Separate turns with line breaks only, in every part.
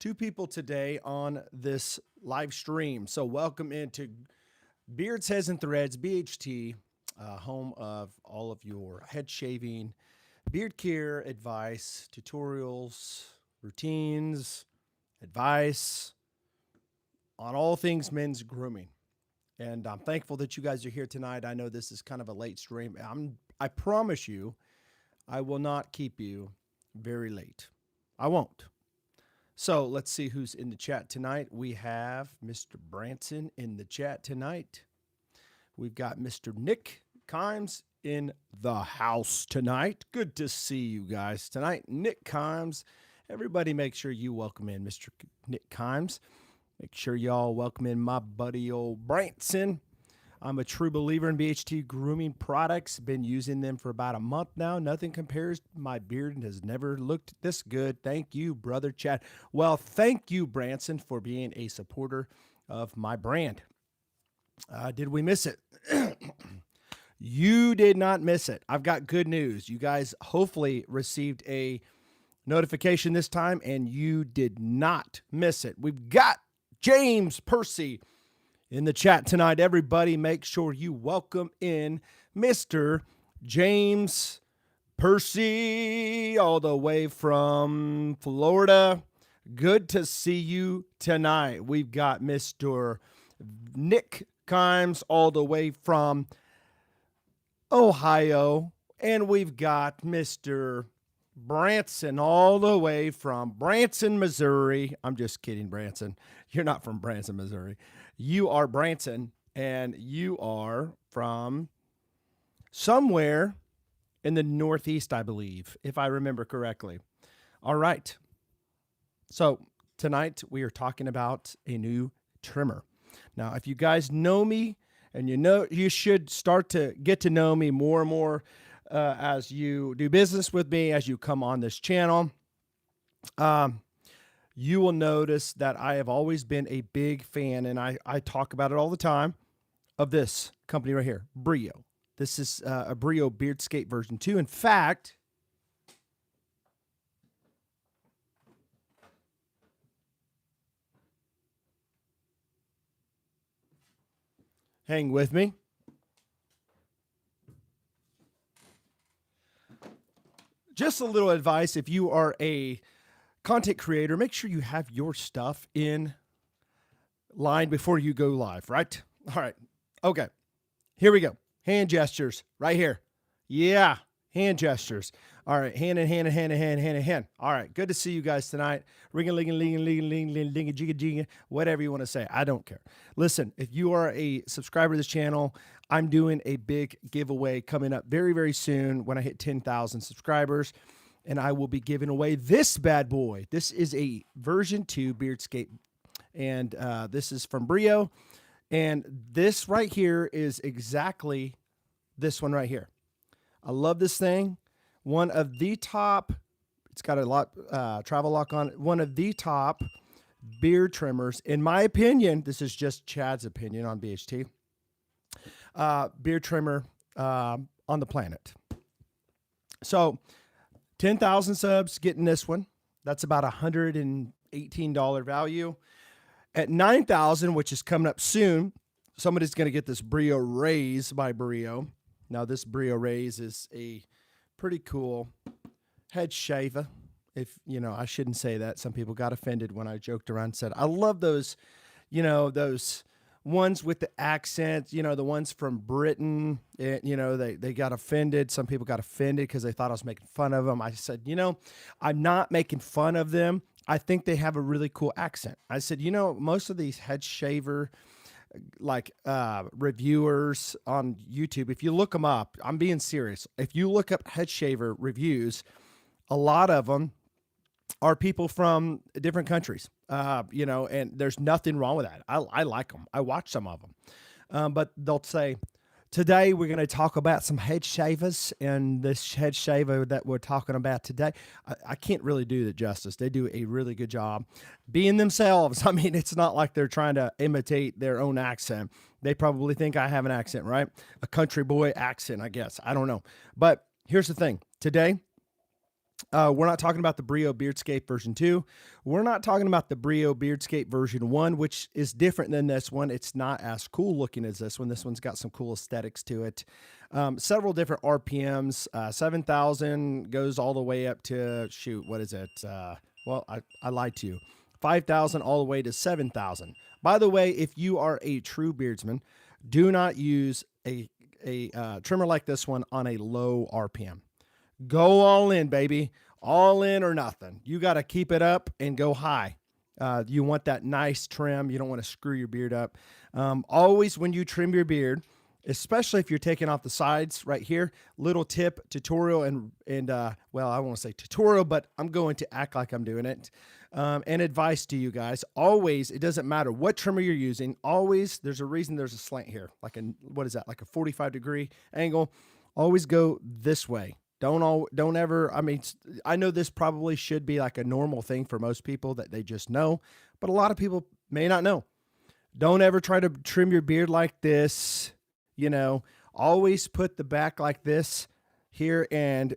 Two people today on this live stream. So welcome into Beards, Heads, and Threads, BHT, home of all of your head shaving, beard care advice, tutorials, routines, advice on all things men's grooming. And I'm thankful that you guys are here tonight. I know this is kind of a late stream. I promise you, I will not keep you very late. I won't. So let's see who's in the chat tonight. We have Mr. Branson in the chat tonight. We've got Mr. Nick Kimes in the house tonight. Good to see you guys tonight. Nick Kimes. Everybody make sure you welcome in Mr. Nick Kimes. Make sure y'all welcome in my buddy old Branson. I'm a true believer in BHT Grooming products. Been using them for about a month now. Nothing compares. My beard has never looked this good. Thank you, brother Chad. Well, thank you, Branson, for being a supporter of my brand. Did we miss it? You did not miss it. I've got good news. You guys hopefully received a notification this time, and you did not miss it. We've got James Percy in the chat tonight. Everybody make sure you welcome in Mr. James Percy all the way from Florida. Good to see you tonight. We've got Mr. Nick Kimes all the way from Ohio. And we've got Mr. Branson all the way from Branson, Missouri. I'm just kidding, Branson. You're not from Branson, Missouri. You are Branson, and you are from somewhere in the Northeast, I believe, if I remember correctly. All right. So tonight we are talking about a new trimmer. Now, if you guys know me, and you should start to get to know me more and more as you do business with me, as you come on this channel. You will notice that I have always been a big fan, and I talk about it all the time, of this company right here, Brio. This is a Brio Beardscape version 2. In fact, hang with me. Just a little advice, if you are a content creator, make sure you have your stuff in line before you go live, right? All right. Okay. Here we go. Hand gestures right here. Yeah. Hand gestures. All right. Hand and hand and hand and hand and hand and hand. All right. Good to see you guys tonight. Ring-a-ling-a-ling-a-ling-a-ling-a-jigga-jigga, whatever you want to say. I don't care. Listen, if you are a subscriber to this channel, I'm doing a big giveaway coming up very, very soon when I hit 10,000 subscribers. And I will be giving away this bad boy. This is a version 2 Beardscape. And this is from Brio. And this right here is exactly this one right here. I love this thing. One of the top, it's got a lot travel lock on it. One of the top beard trimmers, in my opinion. This is just Chad's opinion on BHT. Beard trimmer on the planet. So 10,000 subs getting this one. That's about $118 value. At 9,000, which is coming up soon, somebody's going to get this Brio Raise by Brio. Now, this Brio Raise is a pretty cool head shaver. If, I shouldn't say that. Some people got offended when I joked around and said, I love those, those ones with the accent, the ones from Britain, they got offended. Some people got offended because they thought I was making fun of them. I said, I'm not making fun of them. I think they have a really cool accent. I said, most of these head shaver, reviewers on YouTube, if you look them up, I'm being serious. If you look up head shaver reviews, a lot of them are people from different countries, and there's nothing wrong with that. I like them. I watch some of them. But they'll say, today we're going to talk about some head shavers, and this head shaver that we're talking about today, I can't really do the justice. They do a really good job being themselves. I mean, it's not like they're trying to imitate their own accent. They probably think I have an accent, right? A country boy accent, I guess. I don't know. But here's the thing. Today, We're not talking about the Brio Beardscape version 2. We're not talking about the Brio Beardscape version 1, which is different than this one. It's not as cool looking as this one. This one's got some cool aesthetics to it. Several different RPMs. 7,000 goes all the way up to, shoot, what is it? Well, I lied to you. 5,000 all the way to 7,000. By the way, if you are a true beardsman, do not use a trimmer like this one on a low RPM. Go all in, baby. All in or nothing. You got to keep it up and go high. You want that nice trim. You don't want to screw your beard up. Always when you trim your beard, especially if you're taking off the sides right here, little tip, tutorial, and well, I won't say tutorial, but I'm going to act like I'm doing it. And advice to you guys, always, it doesn't matter what trimmer you're using, always, there's a reason there's a slant here, like what is that, like a 45-degree angle. Always go this way. Don't ever, I mean, I know this probably should be like a normal thing for most people that they just know, but a lot of people may not know. Don't ever try to trim your beard like this, always put the back like this here and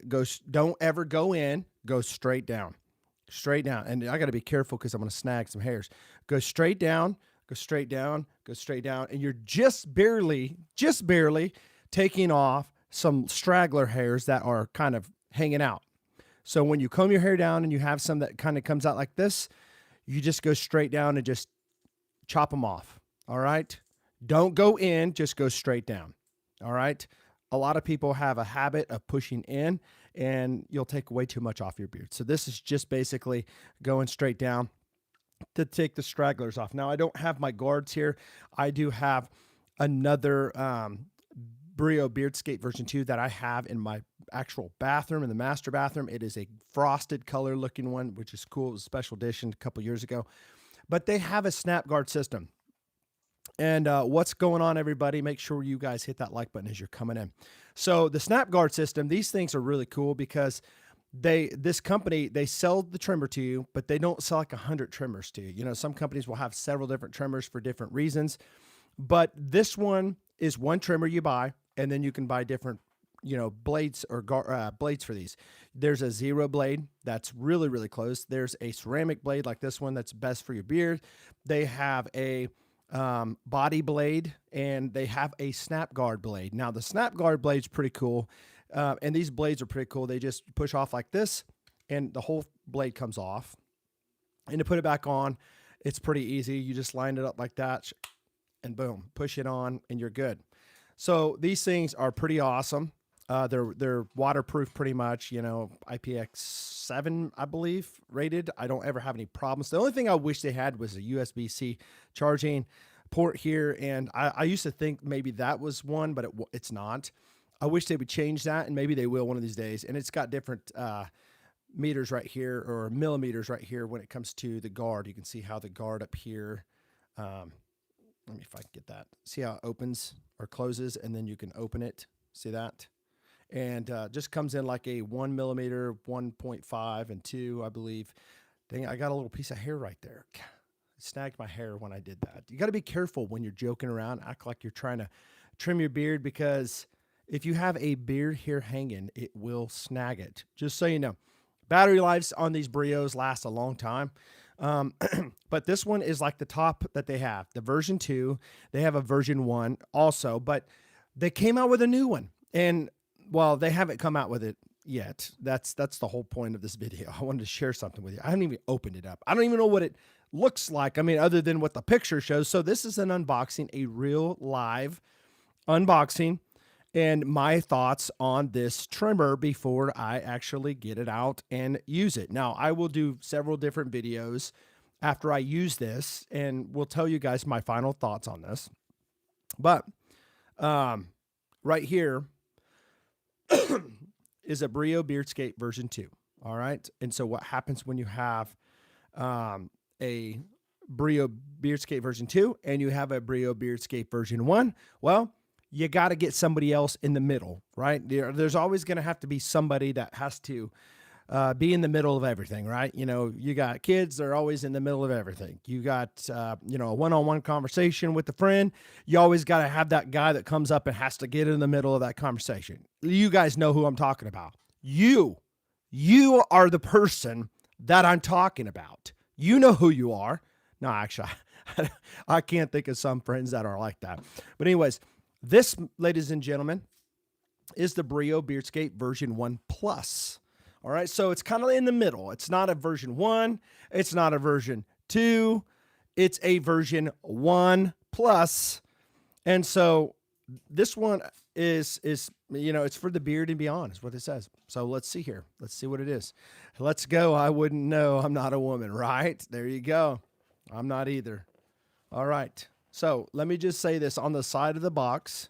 don't ever go in, go straight down. Straight down. And I got to be careful because I'm going to snag some hairs. Go straight down, go straight down, go straight down. And you're just barely taking off some straggler hairs that are kind of hanging out. So when you comb your hair down and you have some that kind of comes out like this, you just go straight down and just chop them off. All right. Don't go in, just go straight down. All right. A lot of people have a habit of pushing in and you'll take way too much off your beard. So this is just basically going straight down to take the stragglers off. Now I don't have my guards here. I do have another Brio Beardscape version 2 that I have in my actual bathroom, in the master bathroom. It is a frosted color looking one, which is cool. It was a special edition a couple years ago. But they have a snap guard system. And what's going on, everybody? Make sure you guys hit that like button as you're coming in. So the snap guard system, these things are really cool because this company, they sell the trimmer to you, but they don't sell like 100 trimmers to you. Some companies will have several different trimmers for different reasons. But this one is one trimmer you buy, and then you can buy different, blades or blades for these. There's a zero blade that's really, really close. There's a ceramic blade like this one that's best for your beard. They have a body blade, and they have a snap guard blade. Now, the snap guard blade's pretty cool, and these blades are pretty cool. They just push off like this, and the whole blade comes off. And to put it back on, it's pretty easy. You just line it up like that, and boom, push it on, and you're good. So these things are pretty awesome. They're waterproof pretty much, IPX7, I believe, rated. I don't ever have any problems. The only thing I wish they had was a USB-C charging port here, and I used to think maybe that was one, but it's not. I wish they would change that, and maybe they will one of these days. And it's got different meters right here, or millimeters right here when it comes to the guard. You can see how the guard up here, let me if I can get that. See how it opens or closes, and then you can open it. See that? And just comes in like a 1 millimeter, 1.5, and 2, I believe. Dang, I got a little piece of hair right there. It snagged my hair when I did that. You got to be careful when you're joking around. Act like you're trying to trim your beard, because if you have a beard hair hanging, it will snag it. Just so you know. Battery lives on these Brios last a long time. But this one is like the top that they have. The version 2, they have a version 1 also, but they came out with a new one. And well, they haven't come out with it yet. That's the whole point of this video. I wanted to share something with you. I haven't even opened it up. I don't even know what it looks like. I mean, other than what the picture shows. So this is an unboxing, a real live unboxing, and my thoughts on this trimmer before I actually get it out and use it. Now, I will do several different videos after I use this, and we'll tell you guys my final thoughts on this. But right here is a Brio Beardscape version 2. All right. And so what happens when you have a Brio Beardscape version 2 and you have a Brio Beardscape version 1? Well, you got to get somebody else in the middle, right? There's always going to have to be somebody that has to be in the middle of everything, right? You got kids, they're always in the middle of everything. You got, a one-on-one conversation with a friend. You always got to have that guy that comes up and has to get in the middle of that conversation. You guys know who I'm talking about. You you are the person that I'm talking about. You know who you are. No, actually, I can't think of some friends that are like that. But anyways, this, ladies and gentlemen, is the Brio Beardscape version 1 Plus. All right, so it's kind of in the middle. It's not a version 1, it's not a version 2, it's a version 1 Plus. And so this one is it's for the beard and beyond, is what it says. So let's see here. Let's see what it is. Let's go. I wouldn't know. I'm not a woman, right? There you go. I'm not either. All right. So let me just say this on the side of the box.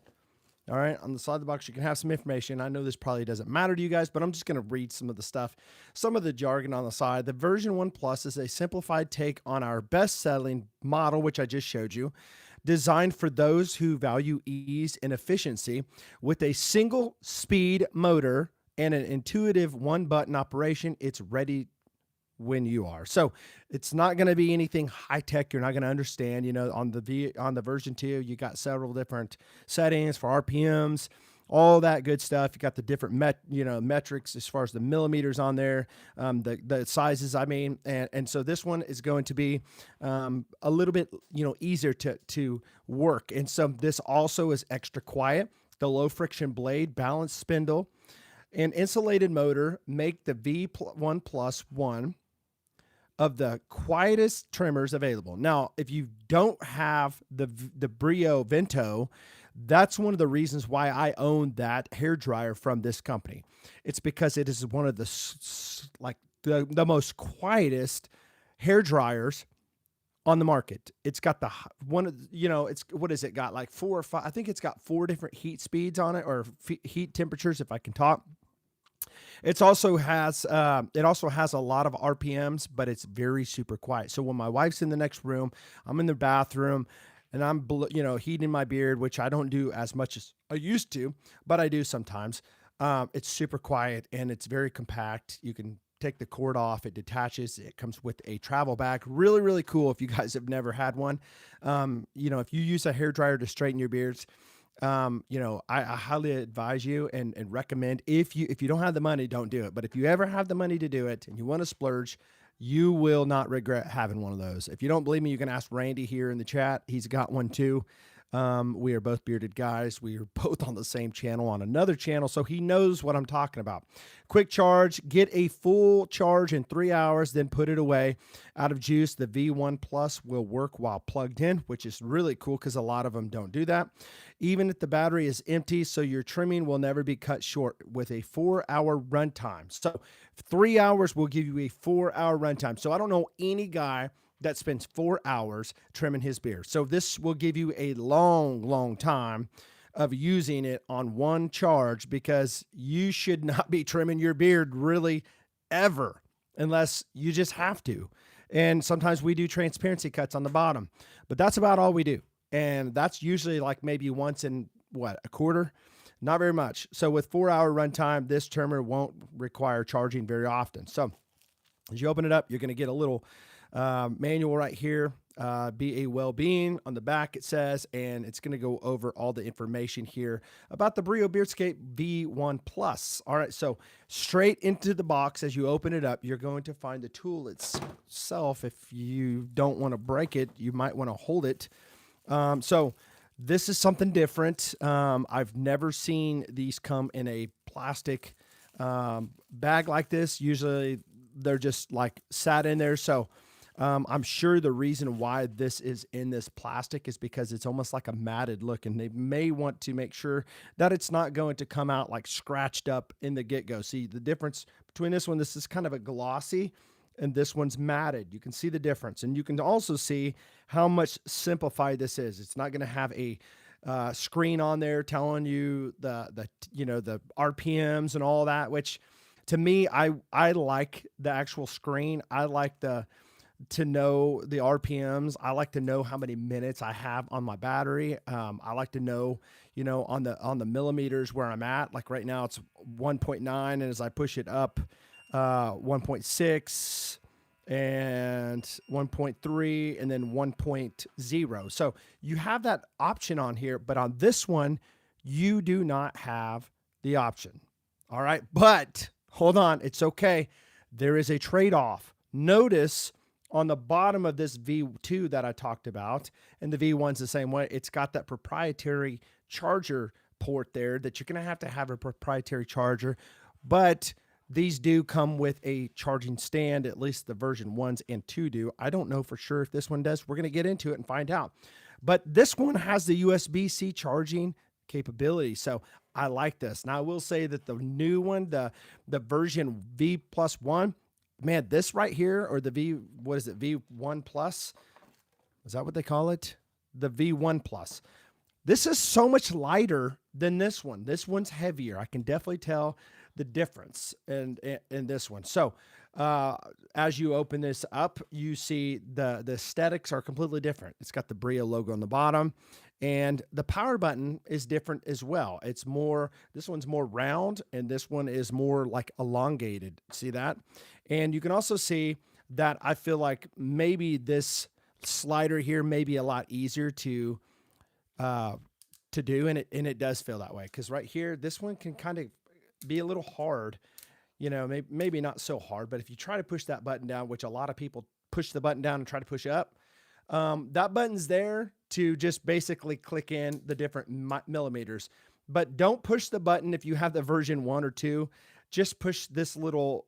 All right, on the side of the box, you can have some information. I know this probably doesn't matter to you guys, but I'm just going to read some of the stuff, some of the jargon on the side. The version 1 Plus is a simplified take on our best-selling model, which I just showed you, designed for those who value ease and efficiency with a single speed motor and an intuitive one-button operation. It's ready when you are. So it's not going to be anything high tech. You're not going to understand, on the version 2, you got several different settings for RPMs, all that good stuff. You got the different metrics as far as the millimeters on there, the sizes, and so this one is going to be a little bit, easier to work. And so this also is extra quiet. The low friction blade, balanced spindle, and insulated motor make the V1 Plus one of the quietest trimmers available. Now, if you don't have the Brio Vento, that's one of the reasons why I own that hair dryer from this company. It's because it is one of the most quietest hair dryers on the market. It's got what has it got? Like 4 or 5, I think it's got 4 different heat speeds on it, or heat temperatures, if I can talk. It also has a lot of RPMs, but it's very super quiet. So when my wife's in the next room, I'm in the bathroom, and I'm heating my beard, which I don't do as much as I used to, but I do sometimes. It's super quiet and it's very compact. You can take the cord off, it detaches, it comes with a travel bag. Really, really cool if you guys have never had one. If you use a hair dryer to straighten your beards, I highly advise you and recommend, if you don't have the money, don't do it. But if you ever have the money to do it and you want to splurge, you will not regret having one of those. If you don't believe me, you can ask Randy here in the chat. He's got one too. We are both bearded guys. We are both on the same channel, on another channel, so he knows what I'm talking about. Quick charge, get a full charge in 3 hours, then put it away. Out of juice, the V1 Plus will work while plugged in, which is really cool because a lot of them don't do that. Even if the battery is empty, so your trimming will never be cut short with a 4-hour runtime. So 3 hours will give you a 4-hour runtime. So I don't know any guy that spends 4 hours trimming his beard. So this will give you a long, long time of using it on one charge, because you should not be trimming your beard really ever unless you just have to. And sometimes we do transparency cuts on the bottom, but that's about all we do. And that's usually like maybe once in a quarter, not very much. So with 4-hour runtime, this trimmer won't require charging very often. So as you open it up, you're going to get a little manual right here, be a well-being on the back, it says, and it's going to go over all the information here about the Brio Beardscape V1 Plus. All right, so straight into the box, as you open it up, you're going to find the tool itself. If you don't want to break it, you might want to hold it. So this is something different. I've never seen these come in a plastic bag like this. Usually they're just like sat in there. So I'm sure the reason why this is in this plastic is because it's almost like a matted look, and they may want to make sure that it's not going to come out like scratched up in the get-go. See the difference between this one? This is kind of a glossy, and this one's matted. You can see the difference, and you can also see how much simplified this is. It's not going to have a screen on there telling you the RPMs and all that, which to me, I like the actual screen. I like to know the RPMs. I like to know how many minutes I have on my battery. I like to know, on the millimeters where I'm at. Like right now it's 1.9, and as I push it up, 1.6 and 1.3 and then 1.0. So you have that option on here, but on this one, you do not have the option. All right. But hold on, it's okay. There is a trade-off. Notice on the bottom of this V2 that I talked about, and the V1's the same way, it's got that proprietary charger port there that you're going to have a proprietary charger, but these do come with a charging stand, at least the version 1s and 2 do. I don't know for sure if this one does. We're going to get into it and find out. But this one has the USB-C charging capability. So I like this. Now I will say that the new one, the version V+1, man, this right here, or the V1 Plus? Is that what they call it? The V1 Plus. This is so much lighter than this one. This one's heavier. I can definitely tell the difference in this one. So as you open this up, you see the aesthetics are completely different. It's got the Brio logo on the bottom, and the power button is different as well. It's more, this one's more round, and this one is more like elongated. See that? And you can also see that I feel like maybe this slider here may be a lot easier to do, and it does feel that way, because right here, this one can kind of be a little hard, you know, maybe not so hard, but if you try to push that button down, which a lot of people push the button down and try to push up, that button's there to just basically click in the different millimeters. But don't push the button if you have the version 1 or 2. Just push this little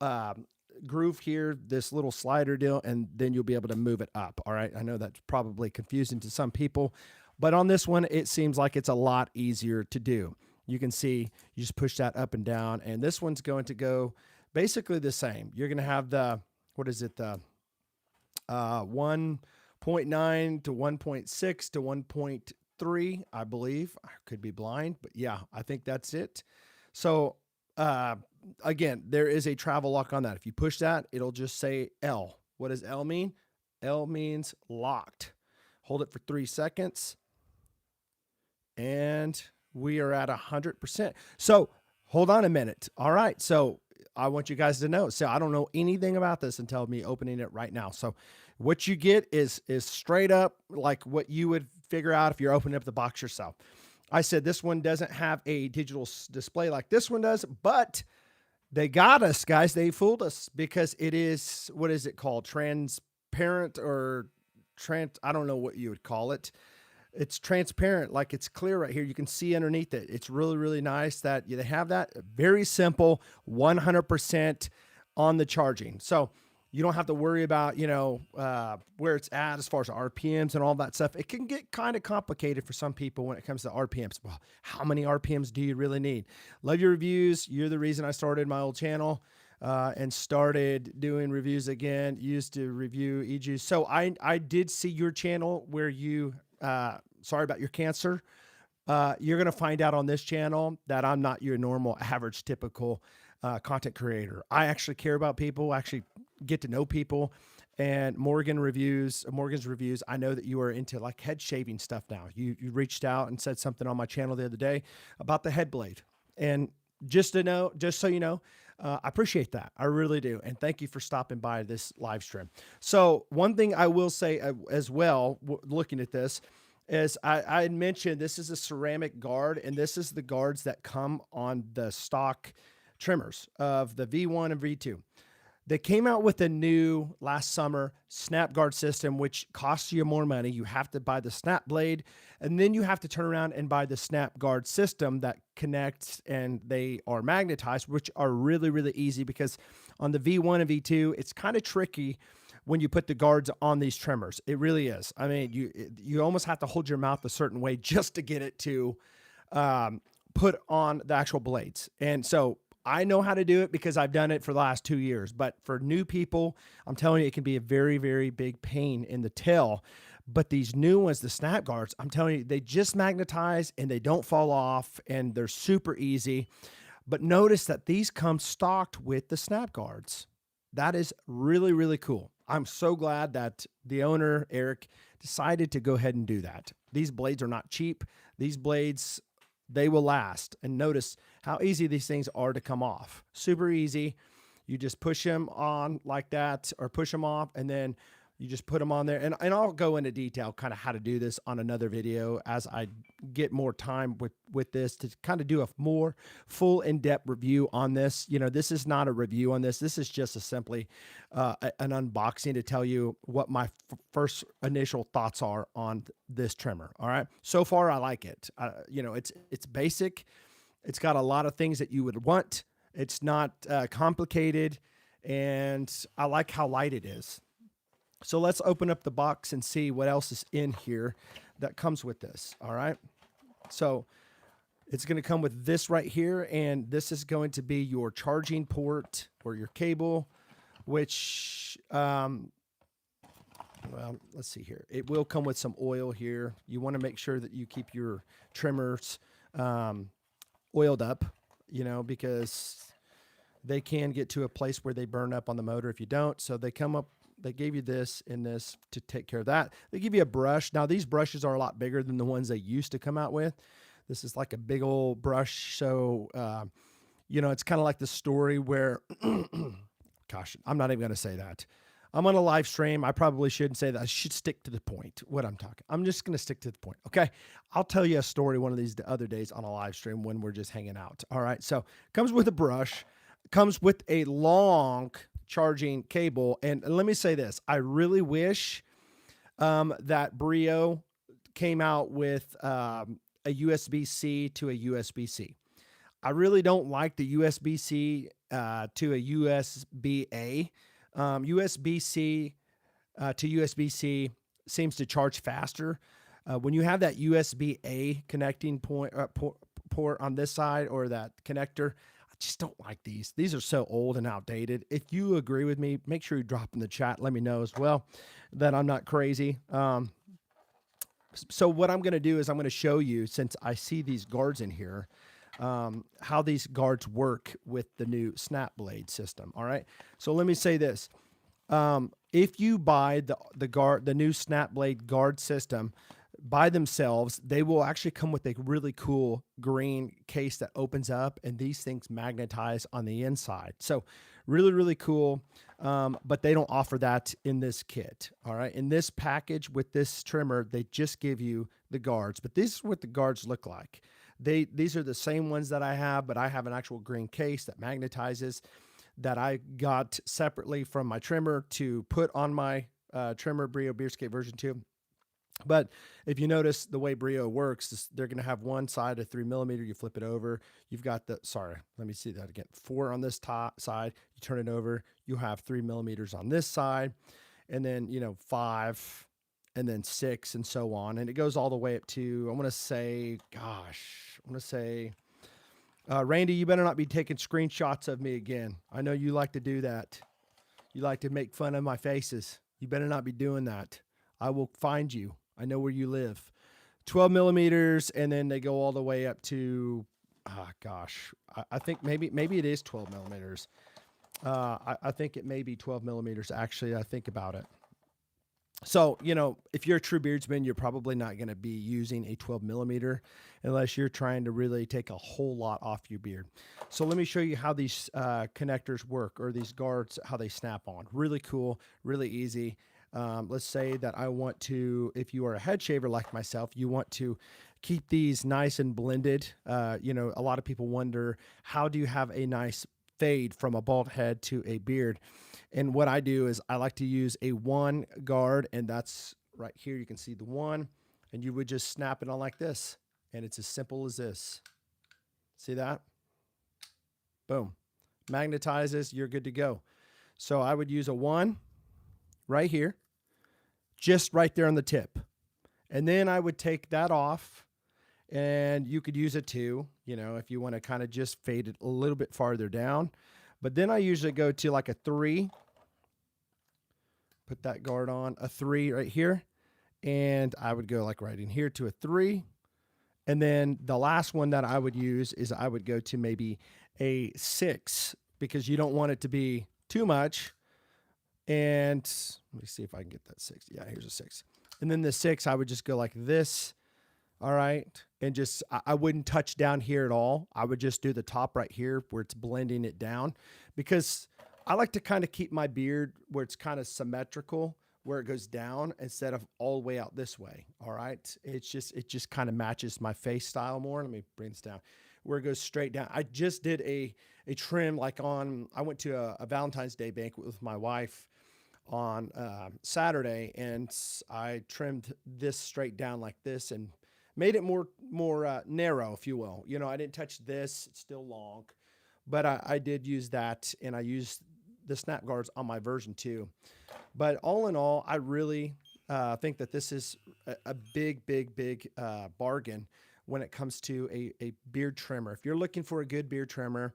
groove here, this little slider deal, and then you'll be able to move it up. All right, I know that's probably confusing to some people, but on this one, it seems like it's a lot easier to do. You can see you just push that up and down, and this one's going to go basically the same. You're going to have the, what is it, the 1.9 to 1.6 to 1.3, I believe. I could be blind, but yeah, I think that's it. So again, there is a travel lock on that. If you push that, it'll just say L. What does L mean? L means locked. Hold it for 3 seconds, and we are at 100%. So hold on a minute. All right. So I want you guys to know. So I don't know anything about this until me opening it right now. So what you get is straight up like what you would figure out if you're opening up the box yourself. I said this one doesn't have a digital display like this one does, but they got us, guys. They fooled us, because it is, what is it called? Transparent, or I don't know what you would call it. It's transparent, like it's clear right here. You can see underneath it. It's really, really nice that they have that. Very simple, 100% on the charging. So you don't have to worry about, you know, where it's at as far as RPMs and all that stuff. It can get kind of complicated for some people when it comes to RPMs. Well, how many RPMs do you really need? Love your reviews. You're the reason I started my old channel and started doing reviews again. Used to review EGs. So I did see your channel where you, sorry about your cancer. You're going to find out on this channel that I'm not your normal, average, typical content creator. I actually care about people, actually get to know people. And Morgan's reviews, I know that you are into like head shaving stuff now. You reached out and said something on my channel the other day about the head blade. And just so you know, I appreciate that. I really do. And thank you for stopping by this live stream. So one thing I will say as well, looking at this, is I had mentioned this is a ceramic guard, and this is the guards that come on the stock trimmers of the V1 and V2. They came out with a new last summer snap guard system, which costs you more money. You have to buy the snap blade, and then you have to turn around and buy the snap guard system that connects, and they are magnetized, which are really, really easy, because on the V1 and V2, it's kind of tricky when you put the guards on these trimmers. It really is. I mean, you almost have to hold your mouth a certain way just to get it to put on the actual blades. And so I know how to do it because I've done it for the last 2 years. But for new people, I'm telling you, it can be a very, very big pain in the tail. But these new ones, the snap guards, I'm telling you, they just magnetize and they don't fall off, and they're super easy. But notice that these come stocked with the snap guards. That is really, really cool. I'm so glad that the owner, Eric, decided to go ahead and do that. These blades are not cheap. These blades, they will last. And notice how easy these things are to come off. Super easy. You just push them on like that, or push them off, and then You just put them on there, and I'll go into detail kind of how to do this on another video as I get more time with this to kind of do a more full in-depth review on this. You know, this is not a review on this. This is just a simply an unboxing to tell you what my first initial thoughts are on this trimmer. All right. So far, I like it. You know, it's basic. It's got a lot of things that you would want. It's not complicated, and I like how light it is. So let's open up the box and see what else is in here that comes with this. All right. So it's going to come with this right here, and this is going to be your charging port or your cable, which, well, let's see here. It will come with some oil here. You want to make sure that you keep your trimmers oiled up, you know, because they can get to a place where they burn up on the motor if you don't. So they come up. They gave you this and this to take care of that. They give you a brush. Now, these brushes are a lot bigger than the ones they used to come out with. This is like a big old brush. So, you know, it's kind of like the story where, gosh, I'm not even going to say that. I'm on a live stream. I probably shouldn't say that. I should stick to the point, what I'm talking. I'm just going to stick to the point. Okay. I'll tell you a story one of these other days on a live stream when we're just hanging out. All right. So comes with a brush, comes with a long charging cable. And let me say this. I really wish that Brio came out with a USB-C to a USB-C. I really don't like the USB-C to a USB-A. USB-C to USB-C seems to charge faster. When you have that USB-A connecting port on this side, or that connector, I just don't like these. These are so old and outdated. If you agree with me, make sure you drop in the chat. Let me know as well that I'm not crazy. So what I'm going to do is I'm going to show you, since I see these guards in here, how these guards work with the new snap blade system. All right. So let me say this. If you buy the new snap blade guard system by themselves, they will actually come with a really cool green case that opens up, and these things magnetize on the inside. So really, really cool. But they don't offer that in this kit. All right. In this package with this trimmer, they just give you the guards, but this is what the guards look like. These are the same ones that I have, but I have an actual green case that magnetizes that I got separately from my trimmer to put on my trimmer, Brio Beardscape version 2. But if you notice the way Brio works, they're going to have one side of 3mm. You flip it over. You've got let me see that again. 4 on this top side. You turn it over. You have 3mm on this side. And then, you know, 5, and then 6, and so on. And it goes all the way up to, I want to say, Randy, you better not be taking screenshots of me again. I know you like to do that. You like to make fun of my faces. You better not be doing that. I will find you. I know where you live. 12mm, and then they go all the way up to, I think maybe it is 12mm. I think it may be 12mm, actually. I think about it. So, you know, if you're a true beardsman, you're probably not going to be using a 12mm unless you're trying to really take a whole lot off your beard. So let me show you how these connectors work, or these guards, how they snap on. Really cool, really easy. Let's say that I want to, if you are a head shaver like myself, you want to keep these nice and blended. You know, a lot of people wonder, how do you have a nice fade from a bald head to a beard? And what I do is I like to use a 1 guard, and that's right here. You can see the 1, and you would just snap it on like this, and it's as simple as this. See that? Boom. Magnetizes, you're good to go. So I would use a 1 right here, just right there on the tip. And then I would take that off, and you could use a 2, you know, if you want to kind of just fade it a little bit farther down. But then I usually go to like a 3, put that guard on, a 3 right here. And I would go like right in here to a 3. And then the last one that I would use is I would go to maybe a 6, because you don't want it to be too much. And let me see if I can get that 6. Yeah, here's a 6. And then the 6, I would just go like this. All right. And just, I wouldn't touch down here at all. I would just do the top right here where it's blending it down, because I like to kind of keep my beard where it's kind of symmetrical, where it goes down instead of all the way out this way. All right. It just kind of matches my face style more. Let me bring this down where it goes straight down. I just did a trim like I went to a Valentine's Day banquet with my wife on Saturday, and I trimmed this straight down like this and made it more narrow, if you will. You know, I didn't touch this; it's still long, but I did use that, and I used the snap guards on my version 2. But all in all, I really think that this is a big bargain when it comes to a beard trimmer. If you're looking for a good beard trimmer,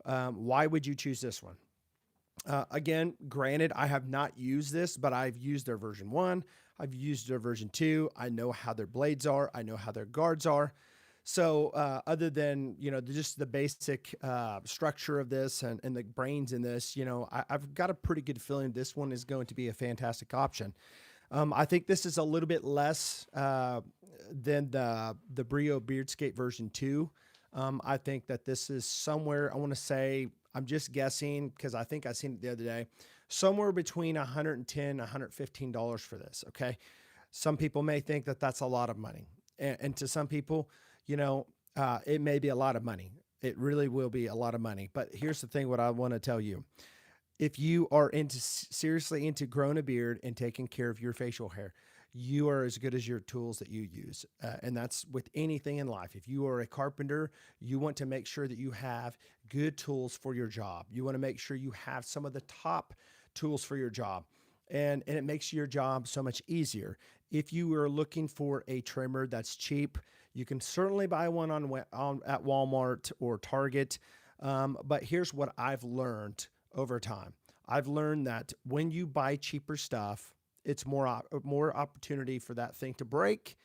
why would you choose this one? Again, granted, I have not used this, but I've used their version 1. I've used their version 2. I know how their blades are. I know how their guards are. So other than, you know, just the basic structure of this and the brains in this, you know, I've got a pretty good feeling this one is going to be a fantastic option. I think this is a little bit less than the Brio Beardscape version 2. I think that this is somewhere, I want to say, I'm just guessing because I think I seen it the other day, somewhere between $110, $115 for this. Okay. Some people may think that that's a lot of money. And to some people, you know, it may be a lot of money. It really will be a lot of money. But here's the thing, what I want to tell you. If you are seriously into growing a beard and taking care of your facial hair, you are as good as your tools that you use. And that's with anything in life. If you are a carpenter, you want to make sure that you have good tools for your job. You want to make sure you have some of the top tools for your job. And it makes your job so much easier. If you are looking for a trimmer that's cheap, you can certainly buy one at Walmart or Target. But here's what I've learned over time. I've learned that when you buy cheaper stuff, it's more opportunity for that thing to break,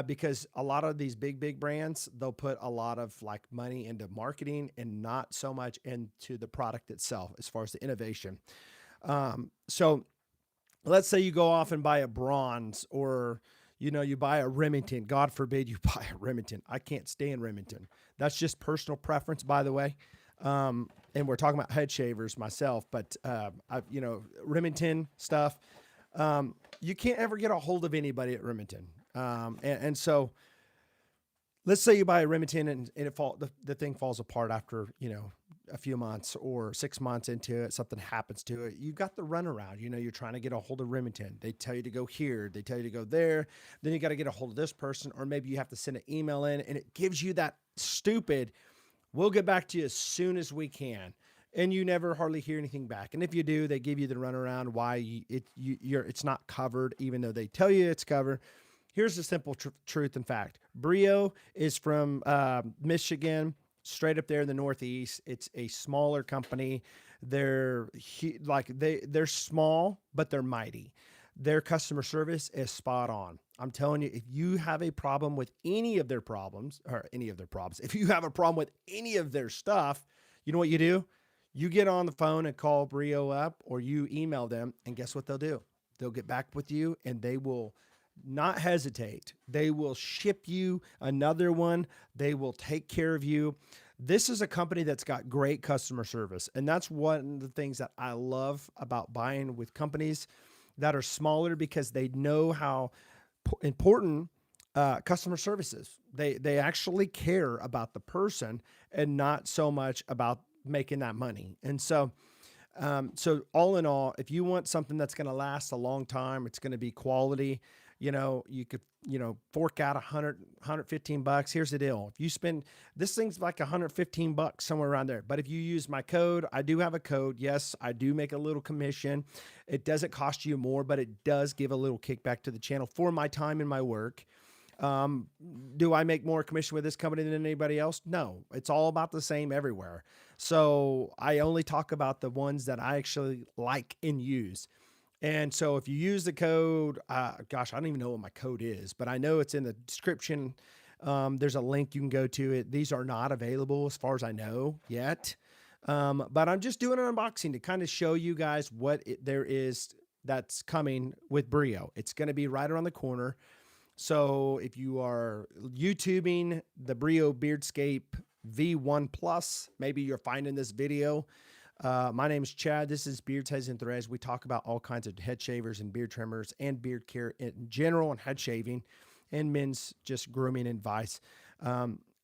because a lot of these big brands, they'll put a lot of like money into marketing and not so much into the product itself as far as the innovation. So let's say you go off and buy a bronze, or you know, you buy a Remington. God forbid you buy a Remington. I can't stand Remington. That's just personal preference, by the way. And we're talking about head shavers myself, but you know, Remington stuff. You can't ever get a hold of anybody at Remington. And so let's say you buy a Remington and the thing falls apart after, you know, a few months or 6 months into it, something happens to it. You've got the runaround, you know, you're trying to get a hold of Remington. They tell you to go here. They tell you to go there. Then you got to get a hold of this person, or maybe you have to send an email in, and it gives you that stupid, we'll get back to you as soon as we can. And you never hardly hear anything back. And if you do, they give you the runaround why it's not covered, even though they tell you it's covered. Here's the simple truth and fact. Brio is from Michigan, straight up there in the Northeast. It's a smaller company. They're small, but they're mighty. Their customer service is spot on. I'm telling you, if you have a problem with any of their problems, if you have a problem with any of their stuff, you know what you do? You get on the phone and call Brio up, or you email them, and guess what they'll do? They'll get back with you, and they will not hesitate. They will ship you another one. They will take care of you. This is a company that's got great customer service. And that's one of the things that I love about buying with companies that are smaller, because they know how important customer service is. They actually care about the person and not so much about making that money. And so all in all, if you want something that's going to last a long time, it's going to be quality, you know, you could, you know, fork out $115. Here's the deal. If you spend, this thing's like $115, somewhere around there. But if you use my code, I do have a code. Yes, I do make a little commission. It doesn't cost you more, but it does give a little kickback to the channel for my time and my work. Do I make more commission with this company than anybody else? No, it's all about the same everywhere. So I only talk about the ones that I actually like and use. And so if you use the code, gosh, I don't even know what my code is, but I know it's in the description. There's a link you can go to it. These are not available as far as I know yet. But I'm just doing an unboxing to kind of show you guys what there is that's coming with Brio. It's going to be right around the corner. So if you are YouTubing the Brio Beardscape V1 Plus, maybe you're finding this video. My name is Chad. This is Beards, Heads, and Threads. We talk about all kinds of head shavers and beard trimmers and beard care in general and head shaving and men's just grooming advice.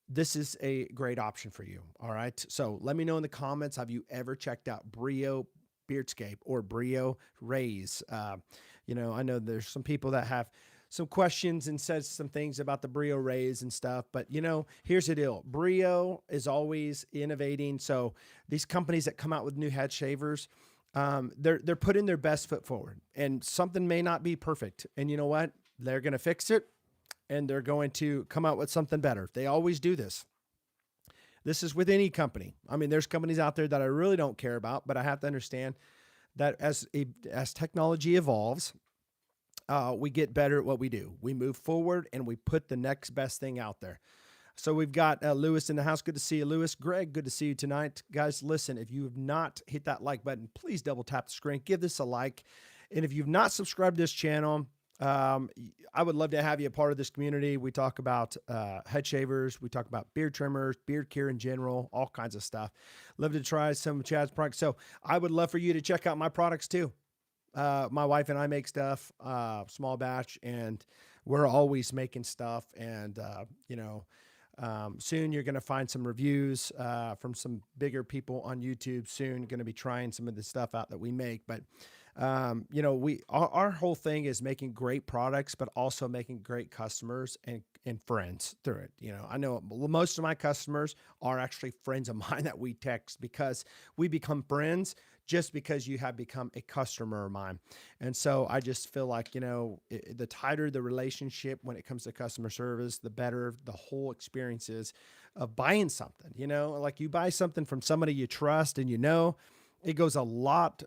This is a great option for you. All right. So let me know in the comments, have you ever checked out Brio Beardscape or Brio Rays? I know there's some people that have some questions and says some things about the Brio Rays and stuff, but here's the deal. Brio is always innovating. So these companies that come out with new head shavers, they're putting their best foot forward, and something may not be perfect. And you know what? They're going to fix it, and they're going to come out with something better. They always do this. This is with any company. I mean, there's companies out there that I really don't care about, but I have to understand that as technology evolves, we get better at what we do. We move forward and we put the next best thing out there. So we've got Lewis in the house. Good to see you, Lewis. Greg, good to see you tonight. Guys, listen, if you have not hit that like button, please double tap the screen. Give this a like. And if you've not subscribed to this channel, I would love to have you a part of this community. We talk about head shavers. We talk about beard trimmers, beard care in general, all kinds of stuff. Love to try some of Chad's products. So I would love for you to check out my products too. My wife and I make stuff, small batch, and we're always making stuff. And, soon you're going to find some reviews, from some bigger people on YouTube soon. Going to be trying some of the stuff out that we make, but, our whole thing is making great products, but also making great customers and friends through it. I know most of my customers are actually friends of mine that we text because we become friends just because you have become a customer of mine. And so I just feel like, the tighter the relationship when it comes to customer service, the better the whole experience is of buying something. Like you buy something from somebody you trust and it goes a lot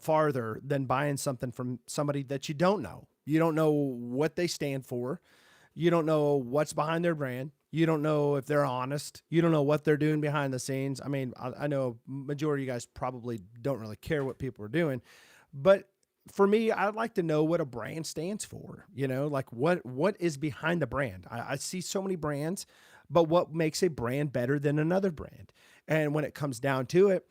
farther than buying something from somebody that you don't know. You don't know what they stand for. You don't know what's behind their brand. You don't know if they're honest. You don't know what they're doing behind the scenes. I mean, I know majority of you guys probably don't really care what people are doing, but for me, I'd like to know what a brand stands for, like what is behind the brand. I see so many brands, but what makes a brand better than another brand? And when it comes down to it,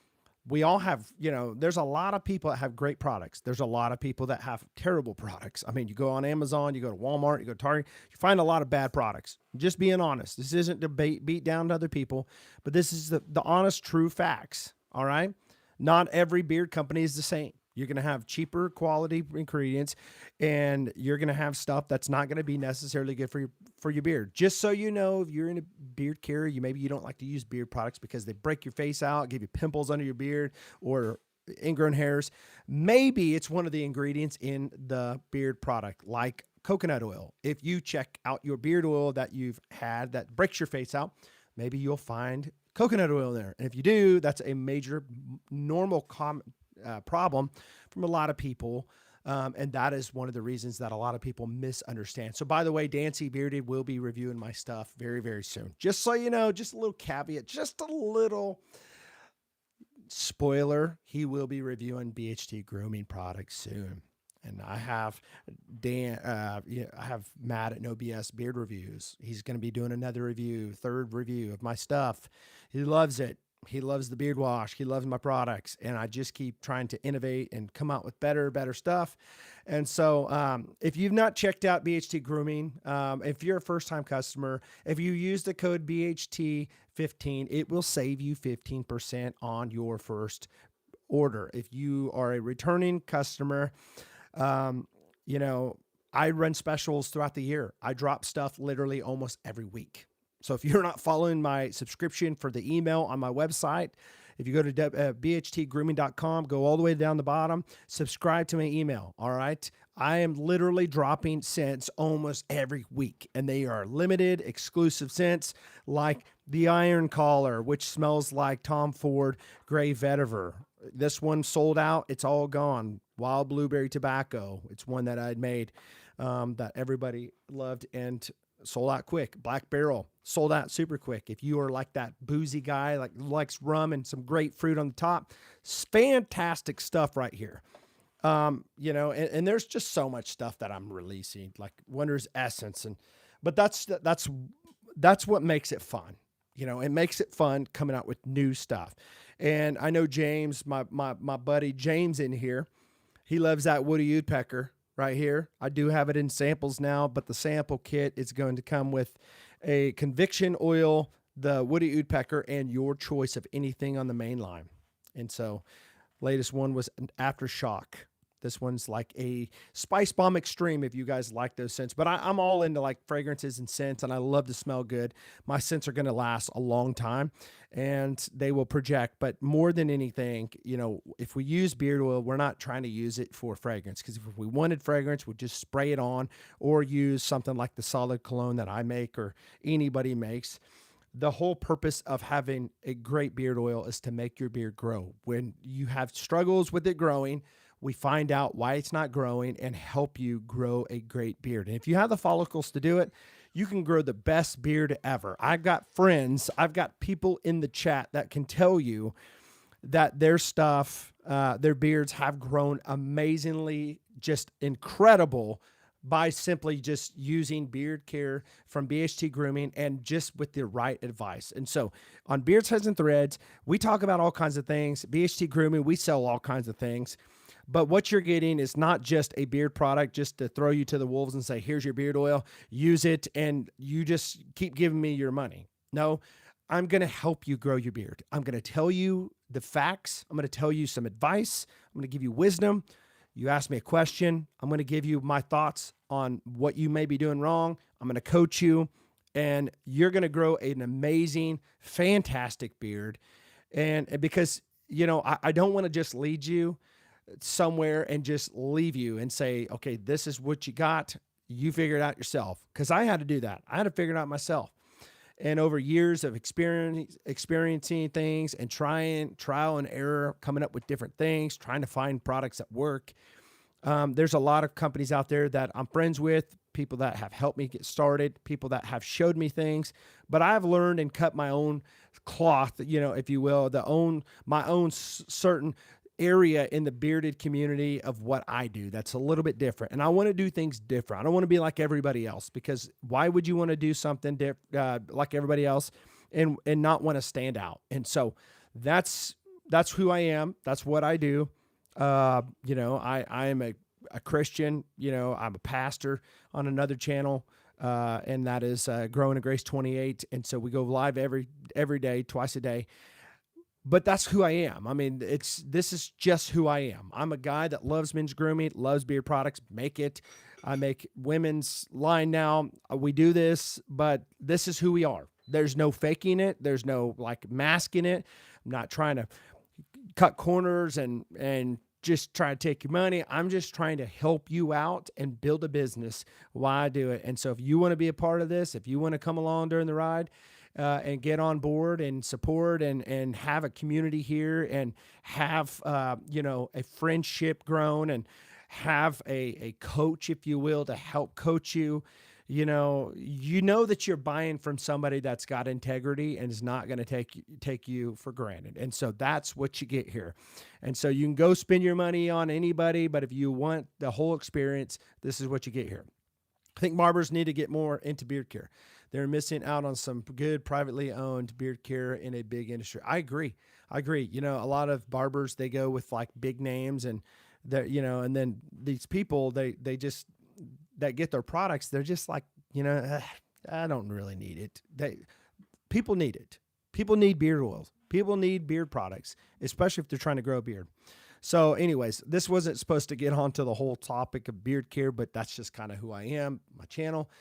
we all have, there's a lot of people that have great products. There's a lot of people that have terrible products. I mean, you go on Amazon, you go to Walmart, you go to Target, you find a lot of bad products. Just being honest. This isn't to beat down to other people, but this is the honest, true facts. All right. Not every beard company is the same. You're going to have cheaper quality ingredients, and you're going to have stuff that's not going to be necessarily good for your beard. Just so you know, if you're in a beard care, maybe you don't like to use beard products because they break your face out, give you pimples under your beard or ingrown hairs. Maybe it's one of the ingredients in the beard product, like coconut oil. If you check out your beard oil that you've had that breaks your face out, maybe you'll find coconut oil there. And if you do, that's a major normal problem from a lot of people. And that is one of the reasons that a lot of people misunderstand. So by the way, Dancy Bearded will be reviewing my stuff very, very soon. Just so you know, just a little caveat, just a little spoiler. He will be reviewing BHT Grooming products soon. And I have I have Matt at No BS Beard Reviews. He's going to be doing another review, third review of my stuff. He loves it. He loves the beard wash. He loves my products. And I just keep trying to innovate and come out with better stuff. And so if you've not checked out BHT Grooming, if you're a first-time customer, if you use the code BHT15, it will save you 15% on your first order. If you are a returning customer, I run specials throughout the year. I drop stuff literally almost every week. So if you're not following my subscription for the email on my website, if you go to bhtgrooming.com, go all the way down the bottom, subscribe to my email. All right. I am literally dropping scents almost every week, and they are limited, exclusive scents like the Iron Collar, which smells like Tom Ford Gray Vetiver. This one sold out. It's all gone. Wild Blueberry Tobacco. It's one that I'd made that everybody loved and sold out quick. Black Barrel sold out super quick. If you are like that boozy guy, like likes rum and some great fruit on the top, fantastic stuff right here. And there's just so much stuff that I'm releasing, like Wonders Essence, but that's what makes it fun. It makes it fun coming out with new stuff. And I know James, my buddy James in here, he loves that woody woodpecker right here. I do have it in samples now, but the sample kit is going to come with a conviction oil, the woody woodpecker, and your choice of anything on the main line. And so, latest one was an aftershock. This one's like a spice bomb extreme if you guys like those scents. But I'm all into like fragrances and scents, and I love to smell good. My scents are going to last a long time, and they will project. But more than anything, you know, if we use beard oil, we're not trying to use it for fragrance, because if we wanted fragrance, we'd just spray it on or use something like the solid cologne that I make or anybody makes. The whole purpose of having a great beard oil is to make your beard grow. When you have struggles with it growing, we find out why it's not growing and help you grow a great beard. And if you have the follicles to do it, you can grow the best beard ever. I've got friends, I've got people in the chat that can tell you that their stuff, their beards have grown amazingly, just incredible, by simply just using beard care from BHT Grooming and just with the right advice. And so on Beards, Heads, and Threads, we talk about all kinds of things. BHT Grooming, we sell all kinds of things. But what you're getting is not just a beard product just to throw you to the wolves and say, here's your beard oil, use it, and you just keep giving me your money. No, I'm going to help you grow your beard. I'm going to tell you the facts. I'm going to tell you some advice. I'm going to give you wisdom. You ask me a question, I'm going to give you my thoughts on what you may be doing wrong. I'm going to coach you, and you're going to grow an amazing, fantastic beard. And because, you know, I don't want to just lead you somewhere and just leave you and say, okay, this is what you got. You figure it out yourself. Because I had to do that. I had to figure it out myself. And over years of experiencing things and trial and error, coming up with different things, trying to find products that work. There's a lot of companies out there that I'm friends with, people that have helped me get started, people that have showed me things, but I've learned and cut my own cloth, you know, if you will, my own certain area in the bearded community of what I do that's a little bit different. And I want to do things different. I don't want to be like everybody else, because why would you want to do something like everybody else and not want to stand out? And so that's who I am. That's what I do. You know, I am a Christian, you know, I'm a pastor on another channel, and that is Growing in Grace 28. And so we go live every day, twice a day. But that's who I am. I mean, this is just who I am. I'm a guy that loves men's grooming, loves beard products, make it. I make women's line now. We do this, but this is who we are. There's no faking it. There's no like masking it. I'm not trying to cut corners and just try to take your money. I'm just trying to help you out and build a business while I do it. And so if you want to be a part of this, if you want to come along during the ride, and get on board and support and have a community here and have, you know, a friendship grown and have a coach, if you will, to help coach you, you know that you're buying from somebody that's got integrity and is not going to take you for granted. And so that's what you get here. And so you can go spend your money on anybody, but if you want the whole experience, this is what you get here. I think barbers need to get more into beard care. They're missing out on some good privately owned beard care in a big industry. I agree. You know, a lot of barbers, they go with like big names and you know, and then these people, they just, that get their products, they're just like, you know, I don't really need it. People need it. People need beard oils. People need beard products, especially if they're trying to grow a beard. So anyways, this wasn't supposed to get onto the whole topic of beard care, but that's just kind of who I am, my channel.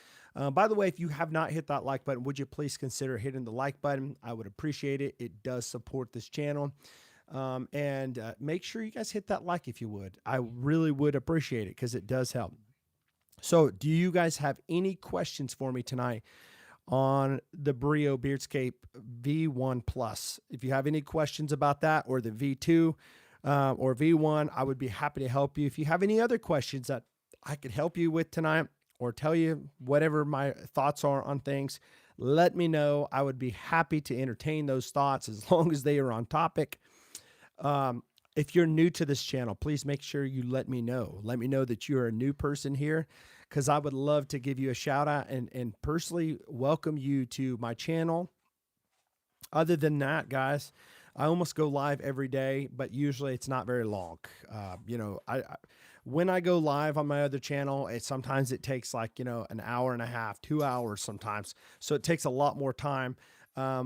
By the way, if you have not hit that like button, would you please consider hitting the like button? I would appreciate it. It does support this channel. And make sure you guys hit that like if you would. I really would appreciate it because it does help. So do you guys have any questions for me tonight on the Brio Beardscape V1 Plus? If you have any questions about that, or the V2 or V1, I would be happy to help you. If you have any other questions that I could help you with tonight, or tell you whatever my thoughts are on things, let me know. I would be happy to entertain those thoughts as long as they are on topic. If you're new to this channel, please make sure you let me know. Let me know that you're a new person here, because I would love to give you a shout out and personally welcome you to my channel. Other than that, guys, I almost go live every day, but usually it's not very long. When I go live on my other channel, sometimes it takes like, an hour and a half, 2 hours sometimes. So it takes a lot more time. I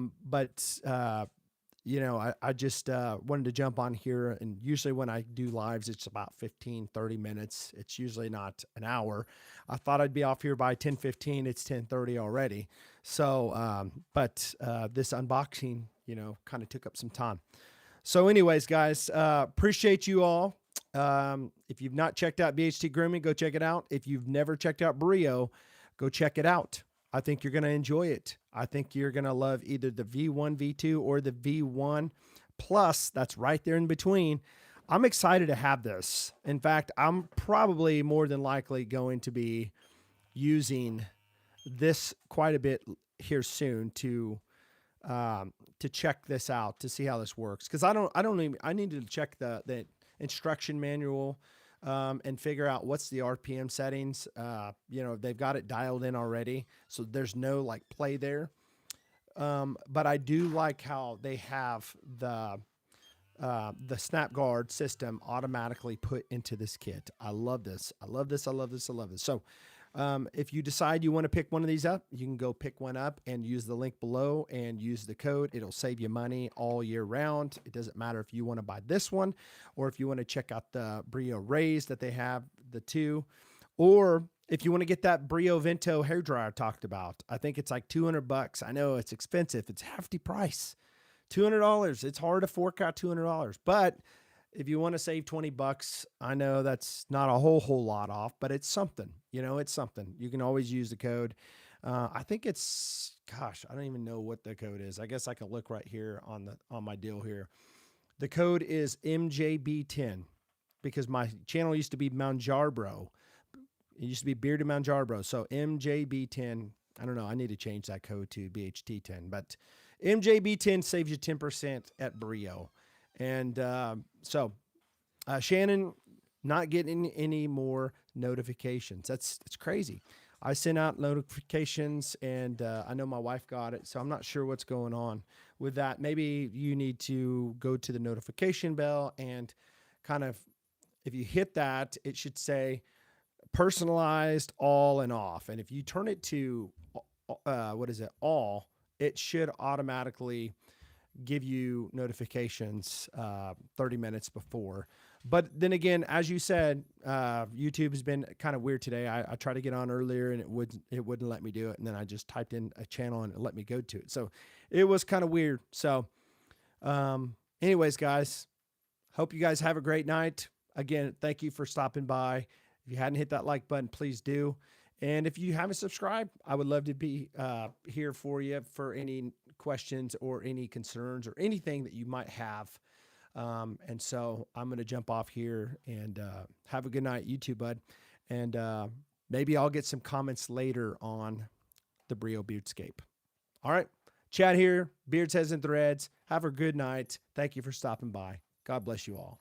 just wanted to jump on here, and usually when I do lives, it's about 15, 30 minutes. It's usually not an hour. I thought I'd be off here by 10:15. It's 10:30 already. So, this unboxing, kind of took up some time. So anyways, guys, appreciate you all. If you've not checked out BHT Grooming, go check it out. If you've never checked out Brio, go check it out. I think you're going to enjoy it. I think you're going to love either the V1, V2, or the V1 Plus. That's right there in between. I'm excited to have this. In fact, I'm probably more than likely going to be using this quite a bit here soon to check this out, to see how this works. Because I need to check the instruction manual and figure out what's the RPM settings. They've got it dialed in already, so there's no like play there. But I do like how they have the snap guard system automatically put into this kit. I love this. I love this. I love this. I love this. So if you decide you want to pick one of these up, you can go pick one up and use the link below and use the code. It'll save you money all year round. It doesn't matter if you want to buy this one or if you want to check out the Brio Rays that they have, the two, or if you want to get that Brio Vento hairdryer I talked about. I think it's like $200. I know it's expensive. It's hefty price. $200. It's hard to fork out $200, but if you want to save $20, I know that's not a whole lot off, but it's something. It's something. You can always use the code. I think it's, gosh, I don't even know what the code is. I guess I can look right here on my deal here. The code is MJB10 because my channel used to be Manjarbro. It used to be Bearded Manjarbro. So MJB10. I don't know. I need to change that code to BHT10, but MJB10 saves you 10% at Brio. And Shannon not getting any more notifications. It's crazy. I sent out notifications, and I know my wife got it, so I'm not sure what's going on with that. Maybe you need to go to the notification bell and kind of, if you hit that, it should say personalized, all, and off. And if you turn it to all, it should automatically give you notifications 30 minutes before. But then again, as you said, YouTube has been kind of weird today. I tried to get on earlier and it wouldn't let me do it. And then I just typed in a channel and it let me go to it. So it was kind of weird. So anyways, guys, hope you guys have a great night. Again, thank you for stopping by. If you hadn't hit that like button, please do. And if you haven't subscribed, I would love to be here for you for any questions or any concerns or anything that you might have. And so I'm going to jump off here and have a good night, YouTube, bud. And maybe I'll get some comments later on the Brio Beardscape. All right. Chad here, Beards, Heads, and Threads. Have a good night. Thank you for stopping by. God bless you all.